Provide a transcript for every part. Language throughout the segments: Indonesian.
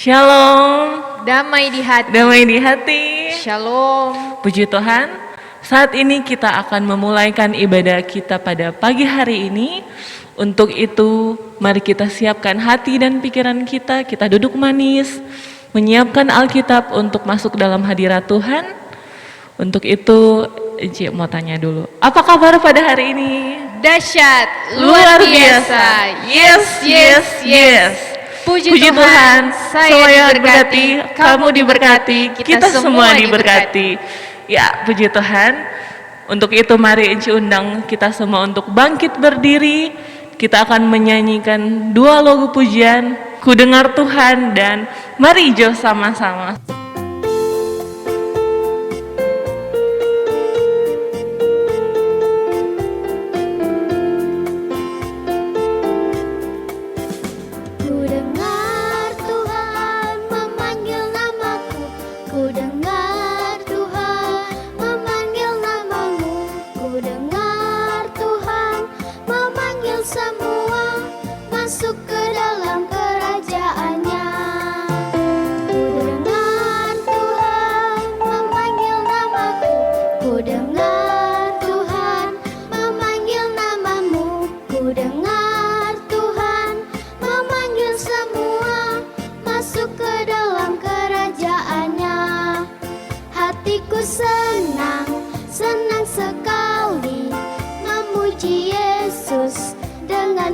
Shalom, Damai di hati. damai di hati. Shalom. Puji Tuhan, saat ini kita akan memulaikan ibadah kita pada pagi hari ini. Untuk itu, mari kita siapkan hati dan pikiran kita duduk manis, menyiapkan Alkitab untuk masuk dalam hadirat Tuhan. Untuk itu, Eci mau tanya dulu, apa kabar pada hari ini? Dahsyat, Luar biasa. Yes. Puji Tuhan, saya diberkati, kamu diberkati, kita semua diberkati. Ya, puji Tuhan. Untuk itu mari Eci undang kita semua untuk bangkit berdiri. Kita akan menyanyikan dua lagu pujian, Ku Dengar Tuhan dan Mari Jo sama-sama.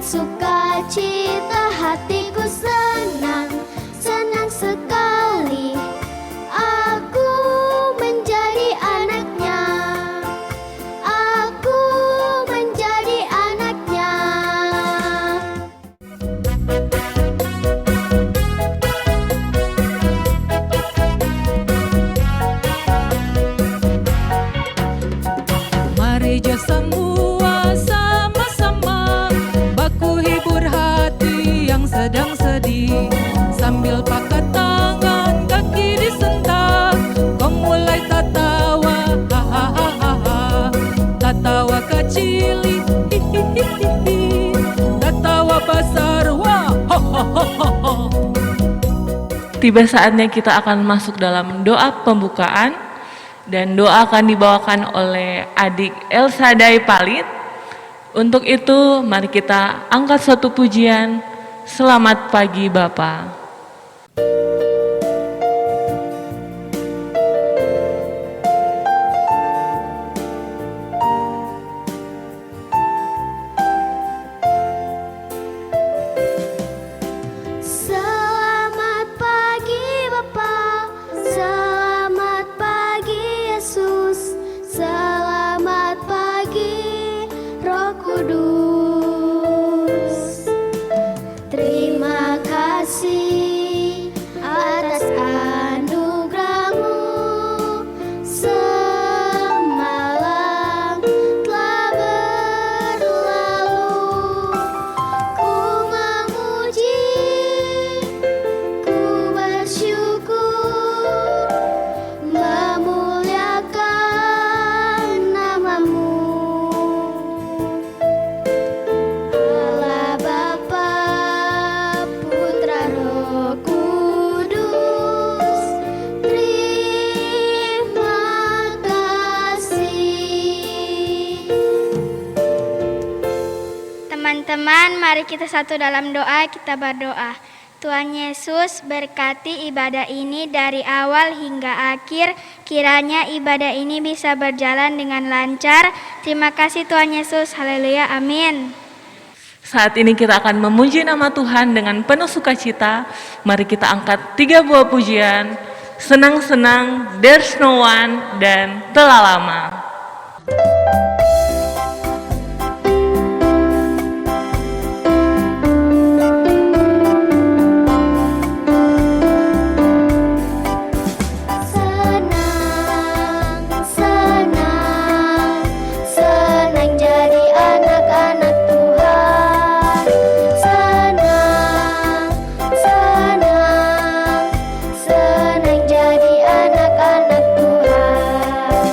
Sukacita hatiku senang sekali. Aku menjadi anaknya. Aku menjadi anaknya. Mari jo semua sama-sama baku hibur hati yang sedang sedih, sambil pakai tangan kaki disentak, kau mulai tatawa, hahaha, tatawa kecil, hihihihi, tatawa besar, wah, hohohoho. Tiba saatnya kita akan masuk dalam doa pembukaan, dan doa akan dibawakan oleh adik Elsa Dai Palit. Untuk itu mari kita angkat suatu pujian, Selamat Pagi Bapa. Selamat pagi Bapa, selamat pagi Yesus, selamat pagi Roh Kudus. Terima kasih atas anugerah-Mu, semalam telah berlalu. Ku memuji, ku bersyukur, memuliakan nama-Mu. Allah Bapa, Putra, Roh Kudus, terima kasih. Teman-teman, mari kita satu dalam doa, kita berdoa. Tuhan Yesus, berkati ibadah ini dari awal hingga akhir. Kiranya ibadah ini bisa berjalan dengan lancar. Terima kasih Tuhan Yesus. Haleluya. Amin. Saat ini kita akan memuji nama Tuhan dengan penuh sukacita. Mari kita angkat 3 buah pujian, Senang-senang, There's No One, dan Telah Lama. Senang jadi anak-anak Tuhan. Senang jadi anak-anak Tuhan.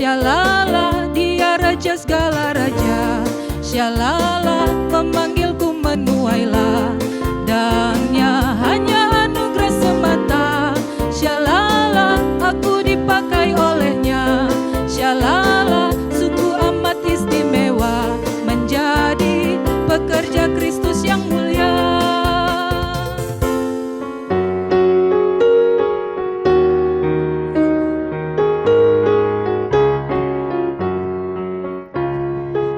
Syalala, dia raja segala raja. Syalala, memanggilku menuailah. Dan-Nya hanya anugerah semata. Syalala, aku dipakai oleh-Nya. Syalala, sungguh amat istimewa menjadi pekerja Kristus yang mulia.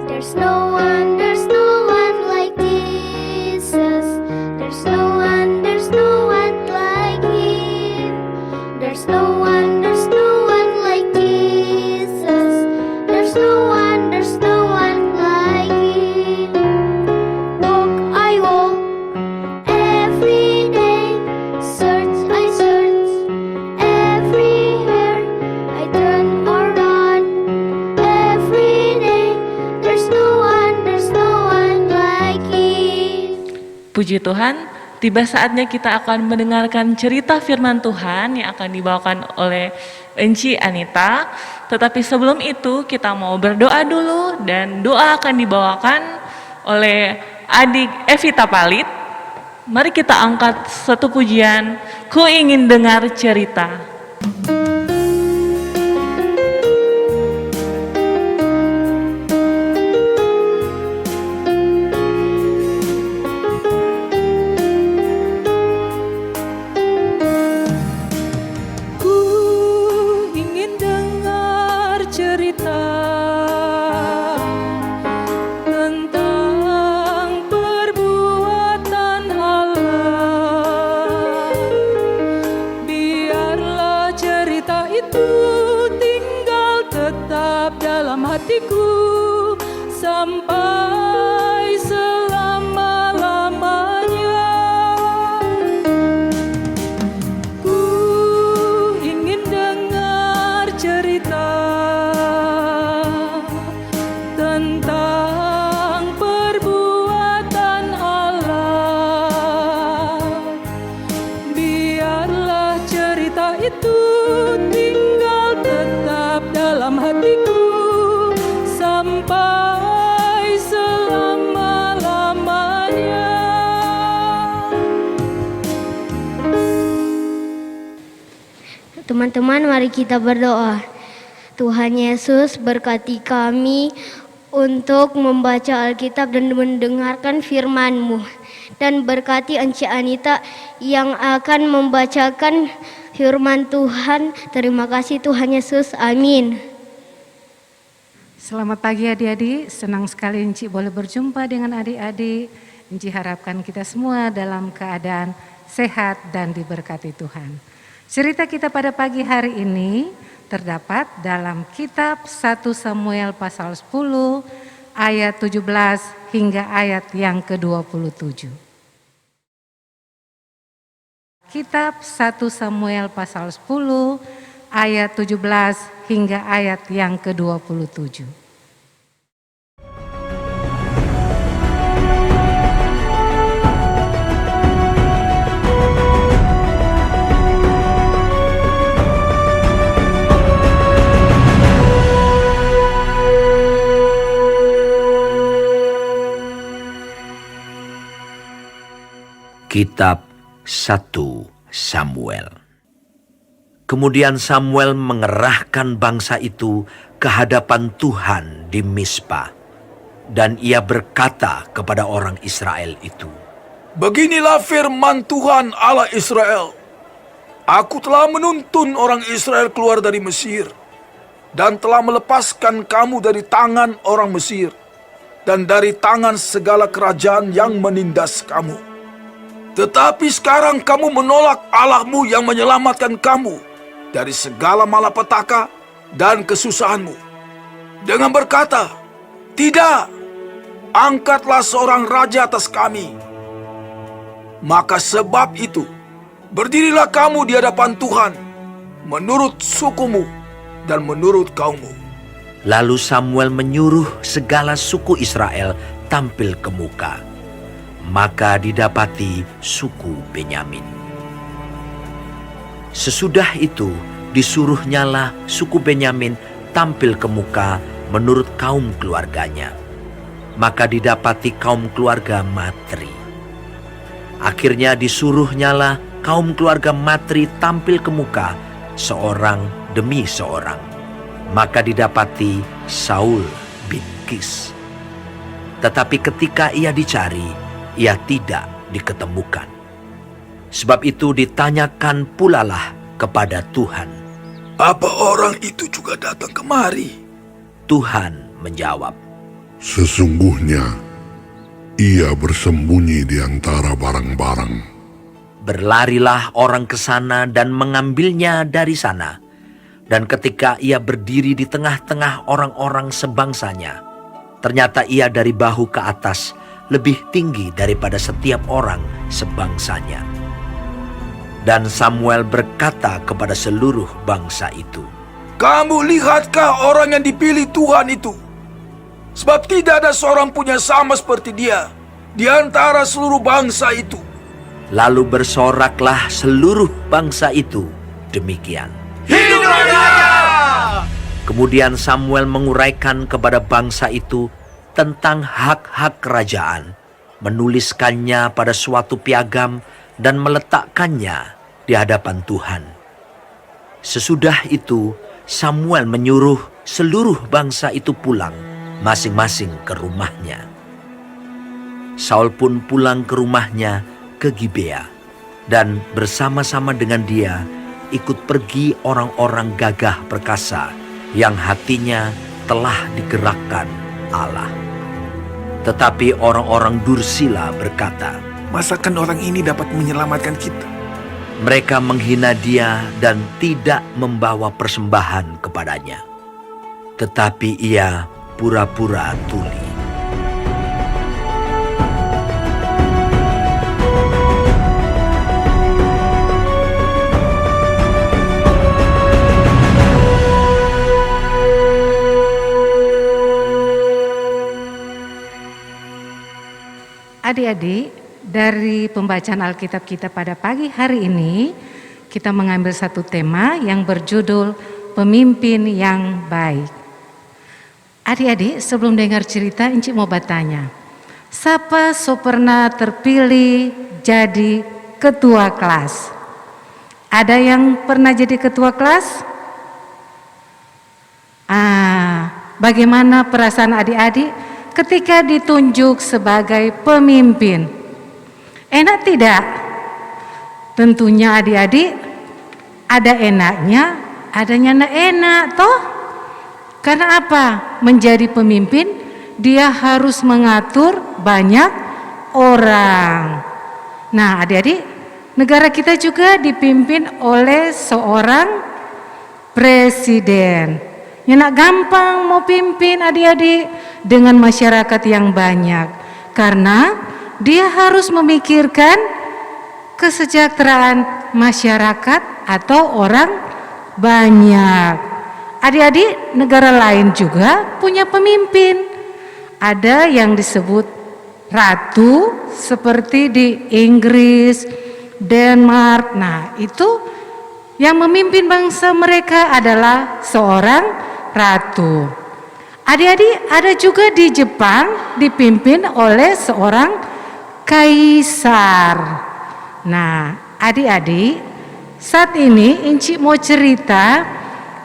There's no one like Jesus. There's no one like Him. There's no one like Jesus. There's no one like Him. Walk, I walk every day. Search, I search everywhere. I turn around every day. There's no one like Him. Puji Tuhan, tiba saatnya kita akan mendengarkan cerita firman Tuhan yang akan dibawakan oleh Enci Anita. Tetapi sebelum itu kita mau berdoa dulu, dan doa akan dibawakan oleh adik Evita Palit. Mari kita angkat satu pujian, Ku Ingin Dengar Cerita. Ku ingin dengar cerita tentang perbuatan Allah. Biarlah cerita itu tinggal tetap dalam hatiku sampai selama-lamanya. Ku ingin dengar cerita tentang perbuatan Allah. Biarlah cerita itu tinggal tetap dalam hatiku sampai selama-lamanya. Teman-teman, mari kita berdoa. Tuhan Yesus, berkati kami untuk membaca Alkitab dan mendengarkan firman-Mu. Dan berkati Enci Anita yang akan membacakan firman Tuhan. Terima kasih Tuhan Yesus, amin. Selamat pagi adik-adik, senang sekali Enci boleh berjumpa dengan adik-adik. Enci harapkan kita semua dalam keadaan sehat dan diberkati Tuhan. Cerita kita pada pagi hari ini terdapat dalam kitab 1 Samuel pasal 10 ayat 17 hingga ayat yang ke-27. Kitab 1 Samuel pasal 10 ayat 17 hingga ayat yang ke-27. Kitab 1 Samuel. Kemudian Samuel mengerahkan bangsa itu ke hadapan Tuhan di Mispa. Dan ia berkata kepada orang Israel itu, Beginilah firman Tuhan Allah Israel. Aku telah menuntun orang Israel keluar dari Mesir dan telah melepaskan kamu dari tangan orang Mesir dan dari tangan segala kerajaan yang menindas kamu. Tetapi sekarang kamu menolak Allahmu yang menyelamatkan kamu dari segala malapetaka dan kesusahanmu. Dengan berkata, Tidak, angkatlah seorang raja atas kami. Maka sebab itu, berdirilah kamu di hadapan Tuhan, menurut sukumu dan menurut kaummu. Lalu Samuel menyuruh segala suku Israel tampil ke muka. Maka didapati suku Benyamin. Sesudah itu disuruhnyalah suku Benyamin tampil ke muka menurut kaum keluarganya. Maka didapati kaum keluarga Matri. Akhirnya disuruhnyalah kaum keluarga Matri tampil ke muka seorang demi seorang. Maka didapati Saul bin Kis. Tetapi ketika ia dicari, ia tidak diketemukan. Sebab itu ditanyakan pulalah kepada Tuhan. Apa orang itu juga datang kemari? Tuhan menjawab, Sesungguhnya ia bersembunyi di antara barang-barang. berlarilah orang ke sana dan mengambilnya dari sana. Dan ketika ia berdiri di tengah-tengah orang-orang sebangsanya, ternyata ia dari bahu ke atas lebih tinggi daripada setiap orang sebangsanya. Dan Samuel berkata kepada seluruh bangsa itu, Kamu lihatkah orang yang dipilih Tuhan itu? Sebab tidak ada seorang pun yang sama seperti dia di antara seluruh bangsa itu. lalu bersoraklah seluruh bangsa itu demikian. Hidup raja! Kemudian Samuel menguraikan kepada bangsa itu tentang hak-hak kerajaan, menuliskannya pada suatu piagam dan meletakkannya di hadapan Tuhan. Sesudah itu Samuel menyuruh seluruh bangsa itu pulang masing-masing ke rumahnya. Saul pun pulang ke rumahnya ke Gibea, dan bersama-sama dengan dia ikut pergi orang-orang gagah perkasa yang hatinya telah digerakkan Allah. Tetapi orang-orang dursila berkata, Masakan orang ini dapat menyelamatkan kita? mereka menghina dia dan tidak membawa persembahan kepadanya. Tetapi ia pura-pura tuli. Adik-adik, dari pembacaan Alkitab kita pada pagi hari ini, kita mengambil satu tema yang berjudul Pemimpin yang Baik. Adik-adik, sebelum dengar cerita, Inci mau bertanya, siapa so pernah terpilih jadi ketua kelas? Ada yang pernah jadi ketua kelas? Bagaimana perasaan adik-adik ketika ditunjuk sebagai pemimpin? Enak tidak? Tentunya adik-adik ada enaknya, adanya enggak enak toh? Karena apa? Menjadi pemimpin dia harus mengatur banyak orang. Nah, adik-adik, negara kita juga dipimpin oleh seorang presiden. Ya nak gampang mau pimpin adik-adik dengan masyarakat yang banyak. Karena dia harus memikirkan kesejahteraan masyarakat atau orang banyak. Adik-adik, negara lain juga punya pemimpin. Ada yang disebut ratu seperti di Inggris, Denmark. Nah, itu yang memimpin bangsa mereka adalah seorang ratu. Adik-adik, ada juga di Jepang dipimpin oleh seorang kaisar. Nah, adik-adik, saat ini Inci mau cerita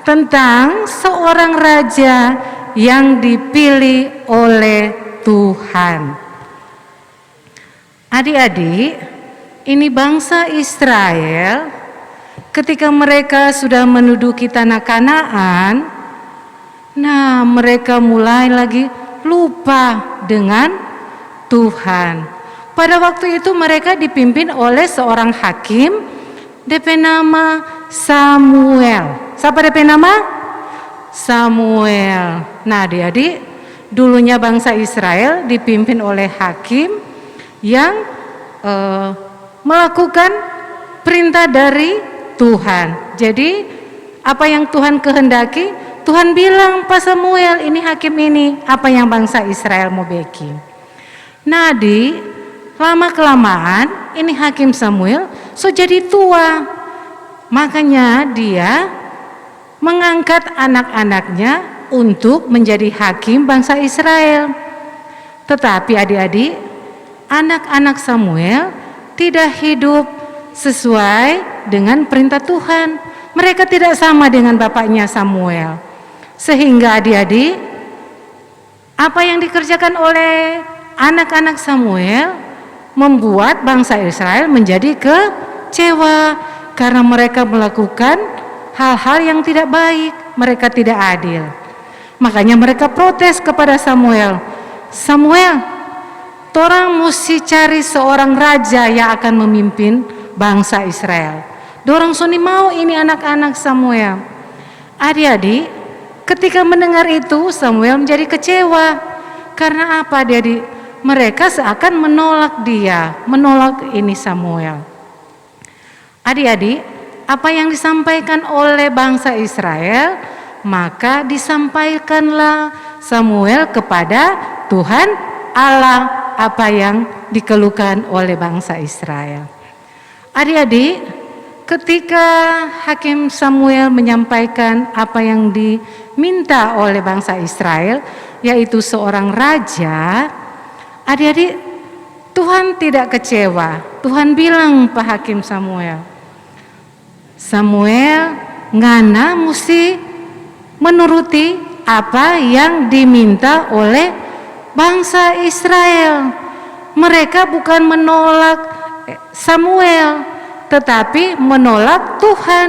tentang seorang raja yang dipilih oleh Tuhan. Adik-adik, ini bangsa Israel ketika mereka sudah menduduki tanah Kanaan, nah mereka mulai lagi lupa dengan Tuhan. Pada waktu itu mereka dipimpin oleh seorang hakim DP nama Samuel. Siapa DP nama? Samuel. Nah adik-adik, dulunya bangsa Israel dipimpin oleh hakim yang melakukan perintah dari Tuhan. Jadi apa yang Tuhan kehendaki, Tuhan bilang, Pak Samuel, ini hakim ini, apa yang bangsa Israel mau bikin. Nah lama-kelamaan ini hakim Samuel so jadi tua. Makanya dia mengangkat anak-anaknya untuk menjadi hakim bangsa Israel. Tetapi adik-adik, anak-anak Samuel tidak hidup sesuai dengan perintah Tuhan. Mereka tidak sama dengan bapaknya Samuel. Sehingga adik-adik, apa yang dikerjakan oleh anak-anak Samuel membuat bangsa Israel menjadi kecewa karena mereka melakukan hal-hal yang tidak baik, mereka tidak adil. Makanya mereka protes kepada Samuel. Samuel, torang mesti cari seorang raja yang akan memimpin bangsa Israel. Dorang suni mau ini anak-anak Samuel. Adik-adik, ketika mendengar itu Samuel menjadi kecewa. Karena apa adik-adik? Mereka seakan menolak dia, menolak ini Samuel. Adik-adik, apa yang disampaikan oleh bangsa Israel, maka disampaikanlah Samuel kepada Tuhan Allah apa yang dikeluhkan oleh bangsa Israel. Adik-adik, ketika Hakim Samuel menyampaikan apa yang diminta oleh bangsa Israel, yaitu seorang raja, adik-adik, Tuhan tidak kecewa. Tuhan bilang Pak Hakim Samuel, Samuel, ngana mesti menuruti apa yang diminta oleh bangsa Israel. Mereka bukan menolak Samuel, tetapi menolak Tuhan,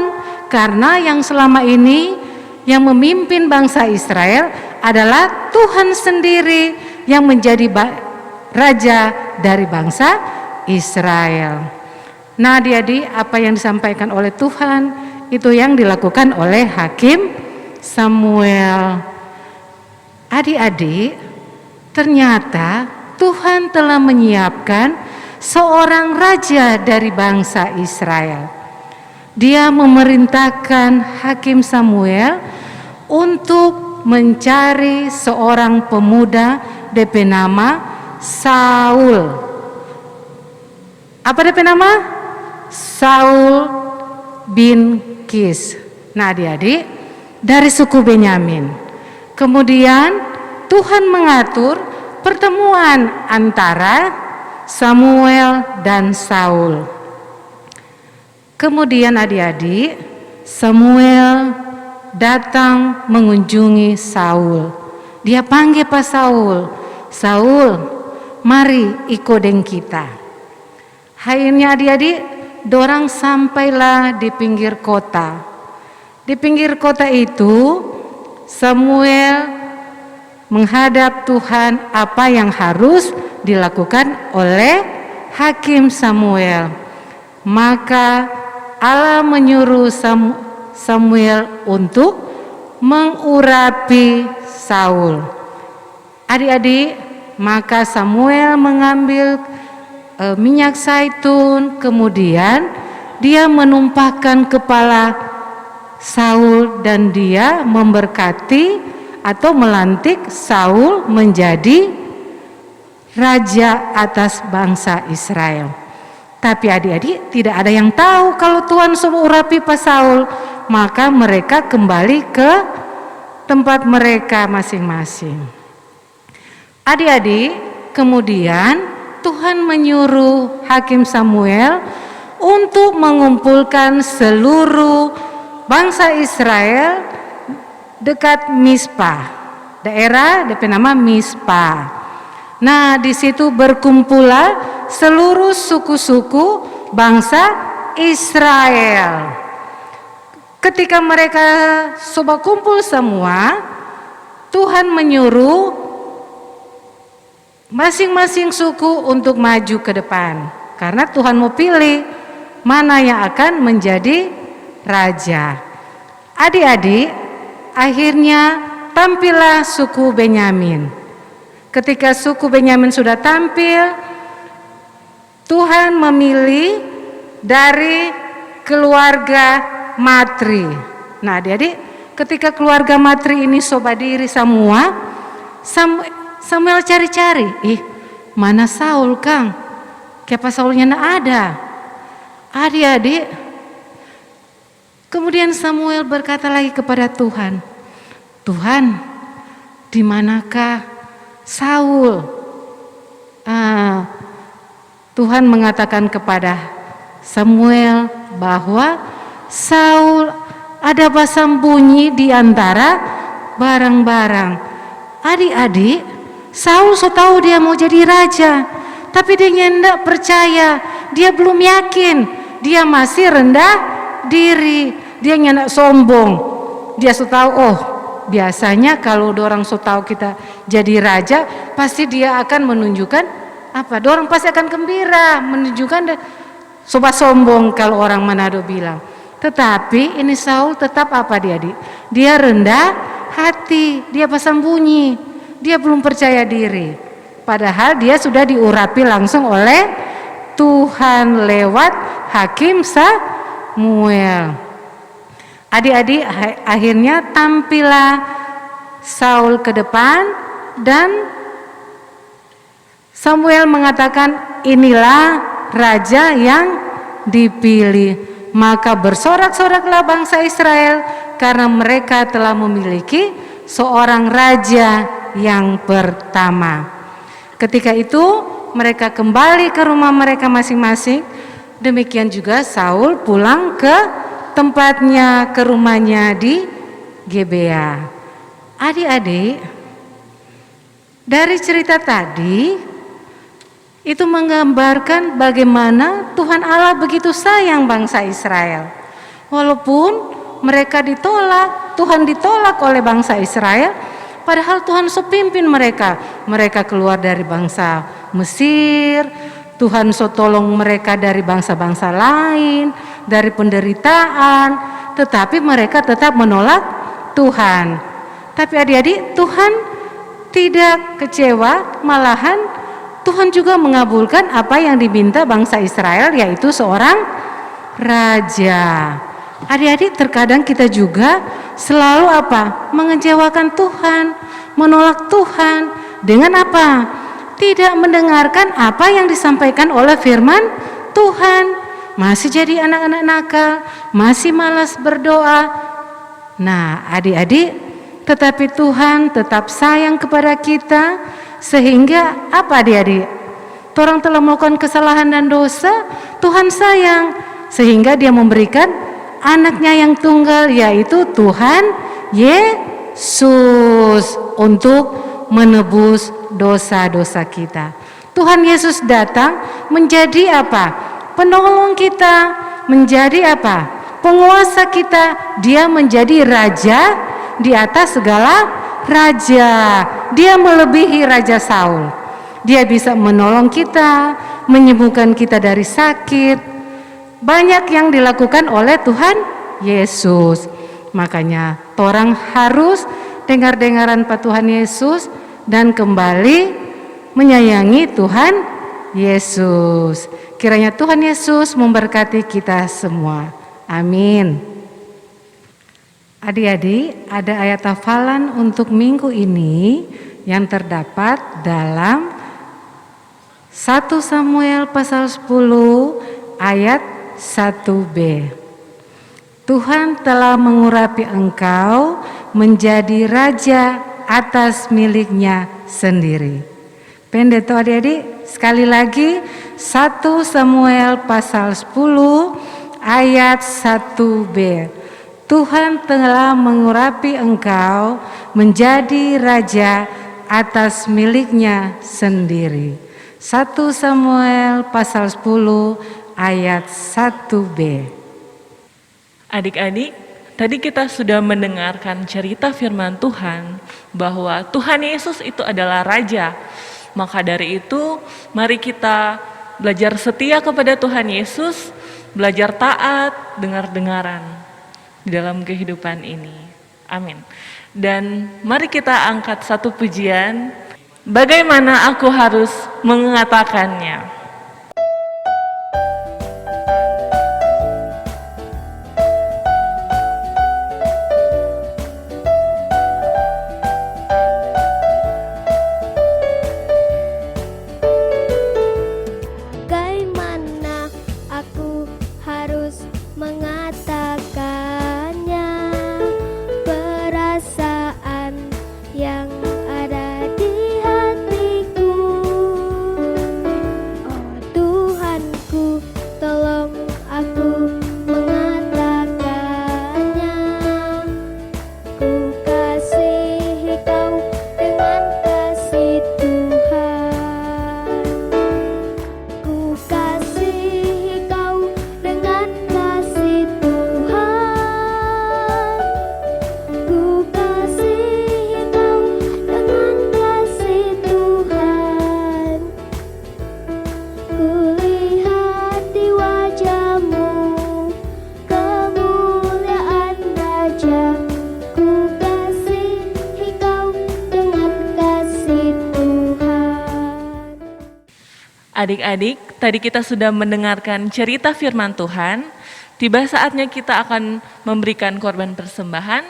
karena yang selama ini yang memimpin bangsa Israel adalah Tuhan sendiri yang menjadi raja dari bangsa Israel. Nah, adik-adik, apa yang disampaikan oleh Tuhan itu yang dilakukan oleh Hakim Samuel. Adik-adik, ternyata Tuhan telah menyiapkan seorang raja dari bangsa Israel. Dia memerintahkan Hakim Samuel untuk mencari seorang pemuda DP nama Saul. Apa DP nama? Saul bin Kis. Nah, adik-adik, dari suku Benyamin. Kemudian Tuhan mengatur pertemuan antara Samuel dan Saul. Kemudian adik-adik, Samuel datang mengunjungi Saul. Dia panggil Pak Saul, Saul, mari ikut dengan kita. Akhirnya adik-adik, dorang sampailah di pinggir kota. Di pinggir kota itu, Samuel menghadap Tuhan apa yang harus dilakukan oleh Hakim Samuel. Maka Allah menyuruh Samuel untuk mengurapi Saul. Adik-adik, maka Samuel mengambil minyak zaitun, kemudian dia menumpahkan kepala Saul dan dia memberkati atau melantik Saul menjadi raja atas bangsa Israel. Tapi adik-adik, tidak ada yang tahu kalau Tuhan suruh urapi Pak Saul. Maka mereka kembali ke tempat mereka masing-masing. Adik-adik, kemudian Tuhan menyuruh Hakim Samuel untuk mengumpulkan seluruh bangsa Israel dekat Mispa, daerah DP nama Mispa. Nah, di situ berkumpullah seluruh suku-suku bangsa Israel. Ketika mereka coba kumpul semua, Tuhan menyuruh masing-masing suku untuk maju ke depan, karena Tuhan mau pilih mana yang akan menjadi raja. Adik-adik, akhirnya tampillah suku Benyamin. Ketika suku Benyamin sudah tampil, Tuhan memilih dari keluarga Matri. Nah, adik-adik, ketika keluarga Matri ini sobat diri semua, Samuel cari-cari, mana Saul Kang? Kenapa Saulnya tidak ada? Adik-adik, Kemudian Samuel berkata lagi kepada Tuhan, Tuhan, di manakah Saul? Tuhan mengatakan kepada Samuel bahwa Saul ada bersembunyi di antara barang-barang. Adik-adik, Saul so tahu dia mau jadi raja, tapi dia tidak percaya, dia belum yakin, dia masih rendah diri, dia tidak sombong. Dia so tahu, oh biasanya kalau orang so tahu kita jadi raja, pasti dia akan menunjukkan apa? Orang pasti akan gembira, menunjukkan sobat sombong kalau orang Manado bilang. Tetapi ini Saul tetap apa dia? Dia rendah hati, dia bersembunyi, dia belum percaya diri. Padahal dia sudah diurapi langsung oleh Tuhan lewat Hakim Samuel. Adik-adik, akhirnya tampillah Saul ke depan dan Samuel mengatakan, inilah raja yang dipilih. Maka bersorak-soraklah bangsa Israel karena mereka telah memiliki seorang raja yang pertama. Ketika itu mereka kembali ke rumah mereka masing-masing. Demikian juga Saul pulang ke tempatnya, ke rumahnya di Gebea. Adik-adik, dari cerita tadi itu menggambarkan bagaimana Tuhan Allah begitu sayang bangsa Israel. Walaupun mereka ditolak, Tuhan ditolak oleh bangsa Israel, padahal Tuhan so pimpin mereka. Mereka keluar dari bangsa Mesir, Tuhan so tolong mereka dari bangsa-bangsa lain, dari penderitaan, tetapi mereka tetap menolak Tuhan. Tapi adik-adik, Tuhan tidak kecewa, malahan Tuhan juga mengabulkan apa yang diminta bangsa Israel, yaitu seorang raja. Adik-adik, terkadang kita juga selalu apa? Mengecewakan Tuhan, menolak Tuhan. Dengan apa? Tidak mendengarkan apa yang disampaikan oleh firman Tuhan. Masih jadi anak-anak nakal, masih malas berdoa. Nah, adik-adik, tetapi Tuhan tetap sayang kepada kita. Sehingga apa adik-adik? Orang telah melakukan kesalahan dan dosa, Tuhan sayang. Sehingga dia memberikan anaknya yang tunggal, yaitu Tuhan Yesus, untuk menebus dosa-dosa kita. Tuhan Yesus datang menjadi apa? Penolong kita, menjadi apa? Penguasa kita. Dia menjadi raja di atas segala raja. Dia melebihi Raja Saul. Dia bisa menolong kita, menyembuhkan kita dari sakit. Banyak yang dilakukan oleh Tuhan Yesus. Makanya orang harus dengar-dengaran Pak Tuhan Yesus dan kembali menyayangi Tuhan Yesus. Kiranya Tuhan Yesus memberkati kita semua. Amin. Adik-adik, ada ayat hafalan untuk minggu ini yang terdapat dalam 1 Samuel pasal 10 ayat 1b. Tuhan telah mengurapi engkau menjadi raja atas miliknya sendiri. Pendeta adik-adik, sekali lagi 1 Samuel pasal 10 ayat 1b. Tuhan telah mengurapi engkau menjadi raja atas miliknya sendiri. 1 Samuel pasal 10 ayat 1b. Adik-adik, tadi kita sudah mendengarkan cerita firman Tuhan bahwa Tuhan Yesus itu adalah raja. Maka dari itu, mari kita belajar setia kepada Tuhan Yesus, belajar taat, dengar-dengaran di dalam kehidupan ini. Amin. Dan mari kita angkat satu pujian, bagaimana aku harus mengatakannya. Bagaimana aku harus mengatakan Kulihat di wajahmu kemuliaan Raja, ku kasihi kau dengan kasih Tuhan. Adik-adik, tadi kita sudah mendengarkan cerita firman Tuhan. Tiba saatnya kita akan memberikan korban persembahan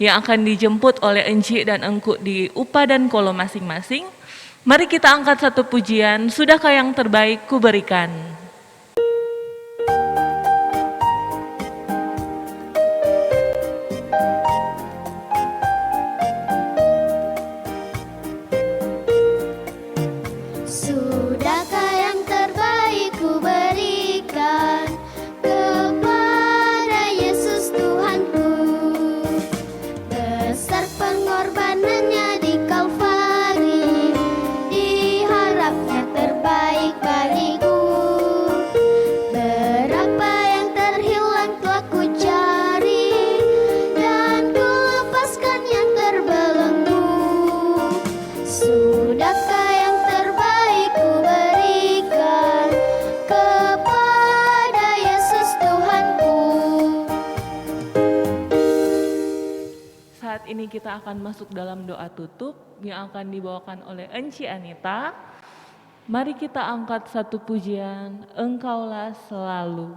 yang akan dijemput oleh Enci dan Engku di Upa dan Kolo masing-masing. Mari kita angkat satu pujian, Sudahkah yang terbaik ku berikan. Sudahkah yang terbaik ku berikan kepada Yesus Tuhanku? Besar pengorbanannya di Kalvari, diharapnya terbaik bagiku. Berapa yang terhilang telah ku cari, dan ku lepaskan yang terbelenggu. Sudahkah yang terbaik ku berikan kepada Yesus Tuhanku? Saat ini kita akan masuk dalam doa tutup yang akan dibawakan oleh Enci Anita. Mari kita angkat satu pujian, Engkaulah Selalu.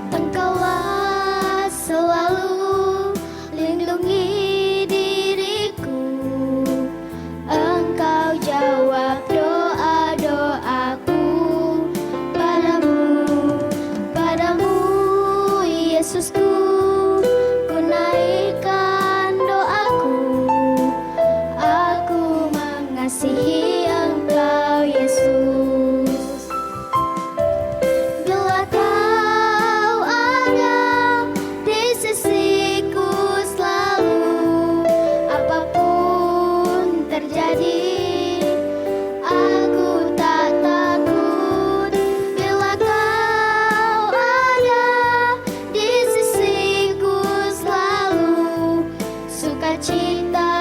Engkaulah selalu lindungi diriku, Engkau jawab doa-doaku. Padamu Yesusku, ku naikkan doaku. Aku mengasihi Engkau Yesus. Bila kau ada di sisiku selalu, apapun terjadi, aku tak takut. Bila kau ada di sisiku selalu, sukacita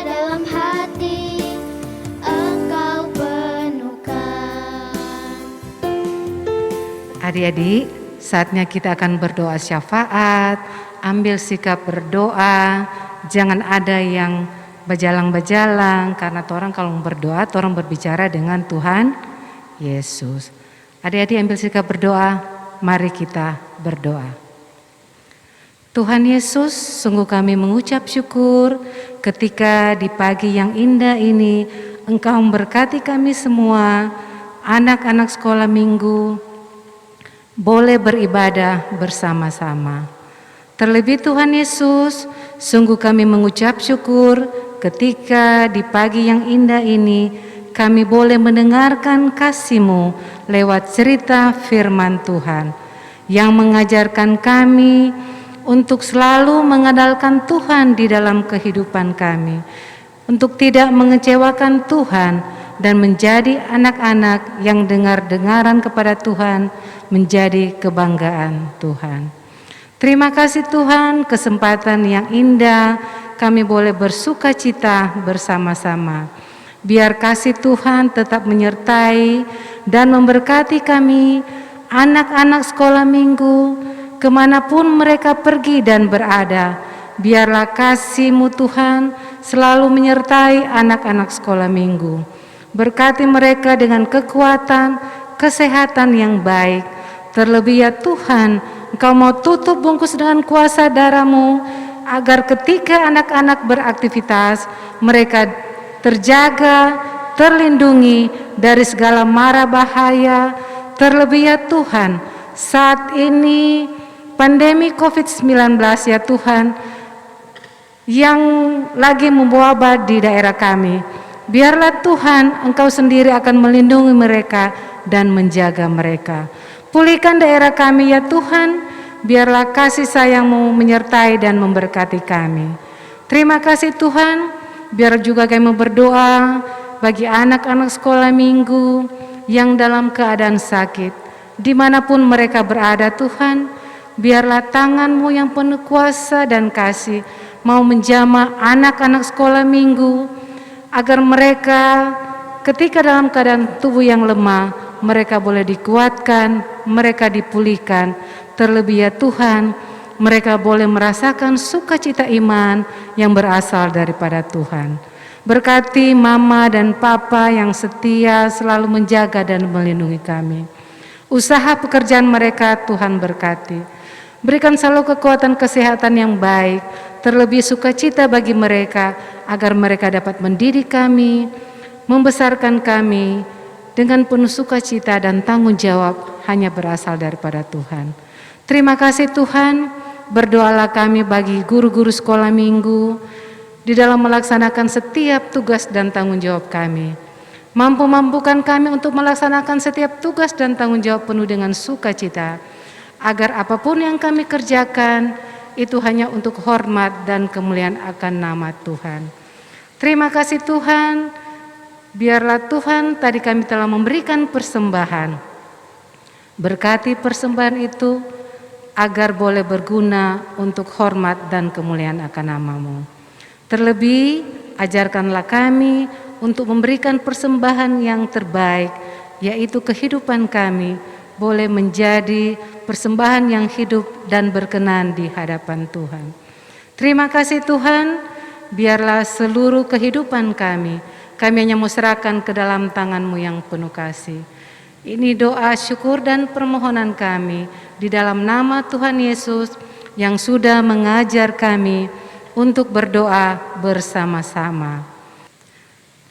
dalam hati Engkau penuhkan. Adik-adik, saatnya kita akan berdoa syafaat, ambil sikap berdoa, jangan ada yang bejalang-bejalang, karena orang kalau berdoa, orang berbicara dengan Tuhan Yesus. Adik-adik ambil sikap berdoa, mari kita berdoa. Tuhan Yesus, sungguh kami mengucap syukur ketika di pagi yang indah ini Engkau memberkati kami semua, anak-anak sekolah minggu, boleh beribadah bersama-sama. Terlebih Tuhan Yesus, sungguh kami mengucap syukur ketika di pagi yang indah ini kami boleh mendengarkan kasih-Mu lewat cerita firman Tuhan yang mengajarkan kami untuk selalu mengandalkan Tuhan di dalam kehidupan kami, untuk tidak mengecewakan Tuhan dan menjadi anak-anak yang dengar-dengaran kepada Tuhan, menjadi kebanggaan Tuhan. Terima kasih Tuhan, kesempatan yang indah kami boleh bersuka cita bersama-sama. Biar kasih Tuhan tetap menyertai dan memberkati kami, anak-anak sekolah minggu, kemanapun mereka pergi dan berada. Biarlah kasih-Mu Tuhan selalu menyertai anak-anak sekolah minggu. Berkati mereka dengan kekuatan, kesehatan yang baik. Terlebih ya Tuhan, Engkau mau tutup bungkus dengan kuasa darah-Mu, agar ketika anak-anak beraktivitas, mereka terjaga, terlindungi dari segala mara bahaya. Terlebih ya Tuhan, saat ini pandemi COVID-19 ya Tuhan, yang lagi memwabah di daerah kami. Biarlah Tuhan, Engkau sendiri akan melindungi mereka dan menjaga mereka. Pulihkan daerah kami ya Tuhan, biarlah kasih sayang-Mu menyertai dan memberkati kami. Terima kasih Tuhan, biar juga kami berdoa bagi anak-anak sekolah minggu yang dalam keadaan sakit. Dimanapun mereka berada Tuhan, biarlah tangan-Mu yang penuh kuasa dan kasih mau menjamah anak-anak sekolah minggu, agar mereka ketika dalam keadaan tubuh yang lemah, mereka boleh dikuatkan, mereka dipulihkan. Terlebih ya Tuhan, mereka boleh merasakan sukacita iman yang berasal daripada Tuhan. Berkati mama dan papa yang setia selalu menjaga dan melindungi kami. Usaha pekerjaan mereka Tuhan berkati. Berikan selalu kekuatan kesehatan yang baik, terlebih sukacita bagi mereka, agar mereka dapat mendidik kami, membesarkan kami dengan penuh sukacita dan tanggung jawab hanya berasal daripada Tuhan. Terima kasih Tuhan, berdoalah kami bagi guru-guru sekolah minggu, di dalam melaksanakan setiap tugas dan tanggung jawab kami. Mampukan kami untuk melaksanakan setiap tugas dan tanggung jawab penuh dengan sukacita, agar apapun yang kami kerjakan itu hanya untuk hormat dan kemuliaan akan nama Tuhan. Terima kasih Tuhan, biarlah Tuhan tadi kami telah memberikan persembahan. Berkati persembahan itu agar boleh berguna untuk hormat dan kemuliaan akan nama-Mu. Terlebih ajarkanlah kami untuk memberikan persembahan yang terbaik, yaitu kehidupan kami boleh menjadi persembahan yang hidup dan berkenan di hadapan Tuhan. Terima kasih Tuhan, biarlah seluruh kehidupan kami hanya mau serahkan ke dalam tangan-Mu yang penuh kasih. Ini doa syukur dan permohonan kami di dalam nama Tuhan Yesus yang sudah mengajar kami untuk berdoa bersama-sama.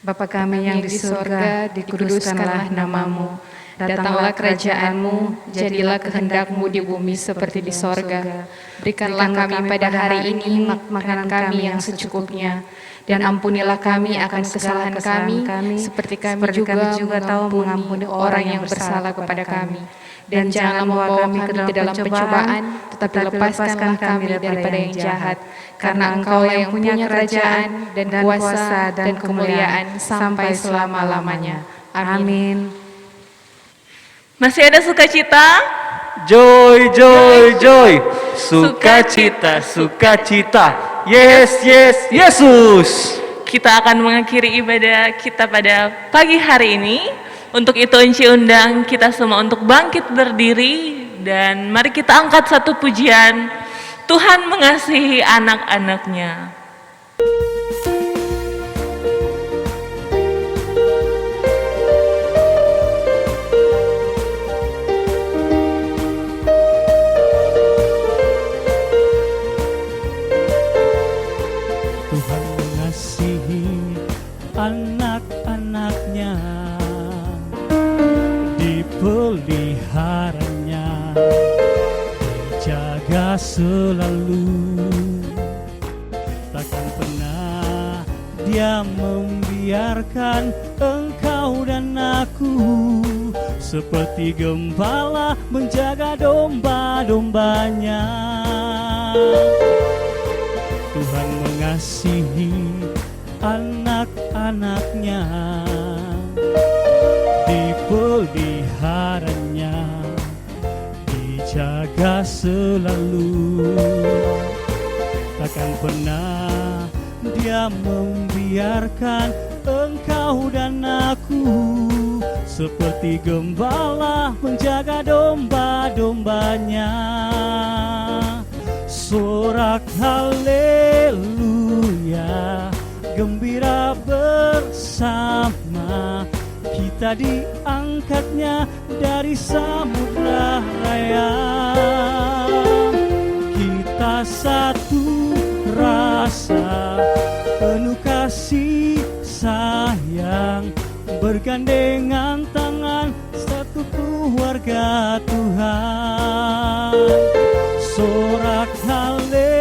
Bapa kami yang di surga, dikuduskanlah nama-Mu. Datanglah kerajaan-Mu, jadilah kehendak-Mu di bumi seperti di sorga. Berikanlah kami pada hari ini makanan kami yang secukupnya, dan ampunilah kami akan kesalahan kami, seperti kami juga tahu mengampuni orang yang bersalah kepada kami. Dan janganlah membawa kami ke dalam pencobaan, tetapi lepaskanlah kami daripada yang jahat. Karena Engkau-lah yang punya kerajaan dan kuasa dan kemuliaan sampai selama-lamanya. Amin. Masih ada sukacita? Joy, joy, joy. Sukacita, sukacita. Yes, yes, Yesus. Kita akan mengakhiri ibadah kita pada pagi hari ini. Untuk itu Enci undang kita semua untuk bangkit berdiri, dan mari kita angkat satu pujian, Tuhan mengasihi anak-anaknya. Tuhan mengasihi anak-anaknya, dipeliharanya, dijaga selalu. Takkan pernah Dia membiarkan engkau dan aku, seperti gembala menjaga domba-dombanya. Tuhan mengasihi anak-anaknya, dipeliharanya, dijaga selalu. Takkan pernah Dia membiarkan engkau dan aku, seperti gembala menjaga domba-dombanya. Sorak haleluya, gembira bersama, kita diangkatnya dari samudra raya. Kita satu rasa, penuh kasih sayang, bergandengan tangan, satu keluarga Tuhan. Sorak haleluya,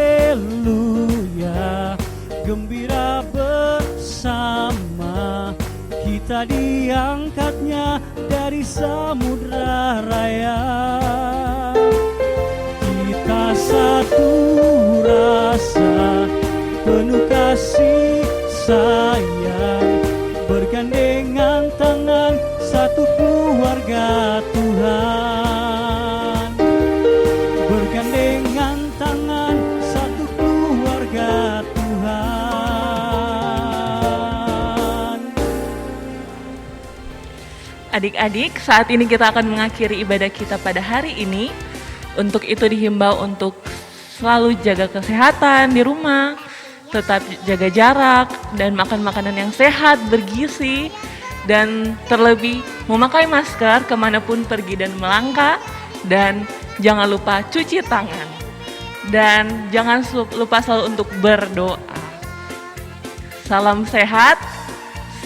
gembira bersama, kita diangkatnya dari samudra raya. Kita satu rasa, penuh kasih sayang, bergandengan tangan, satu keluarga Tuhan. Adik-adik, saat ini kita akan mengakhiri ibadah kita pada hari ini. Untuk itu dihimbau untuk selalu jaga kesehatan di rumah, tetap jaga jarak, dan makan makanan yang sehat, bergizi, dan terlebih memakai masker kemanapun pergi dan melangkah, dan jangan lupa cuci tangan. Dan jangan lupa selalu untuk berdoa. Salam sehat,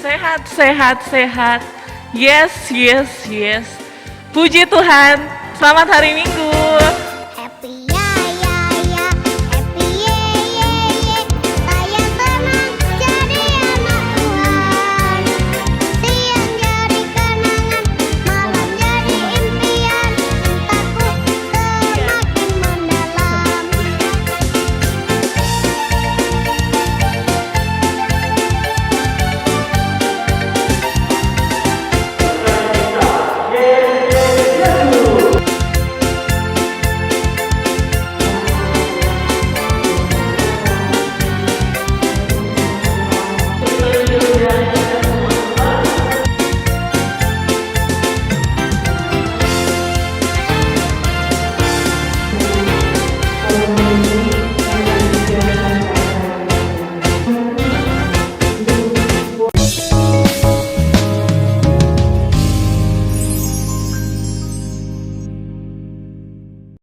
sehat, sehat, sehat. Yes, yes, yes. Puji Tuhan. Selamat hari Minggu.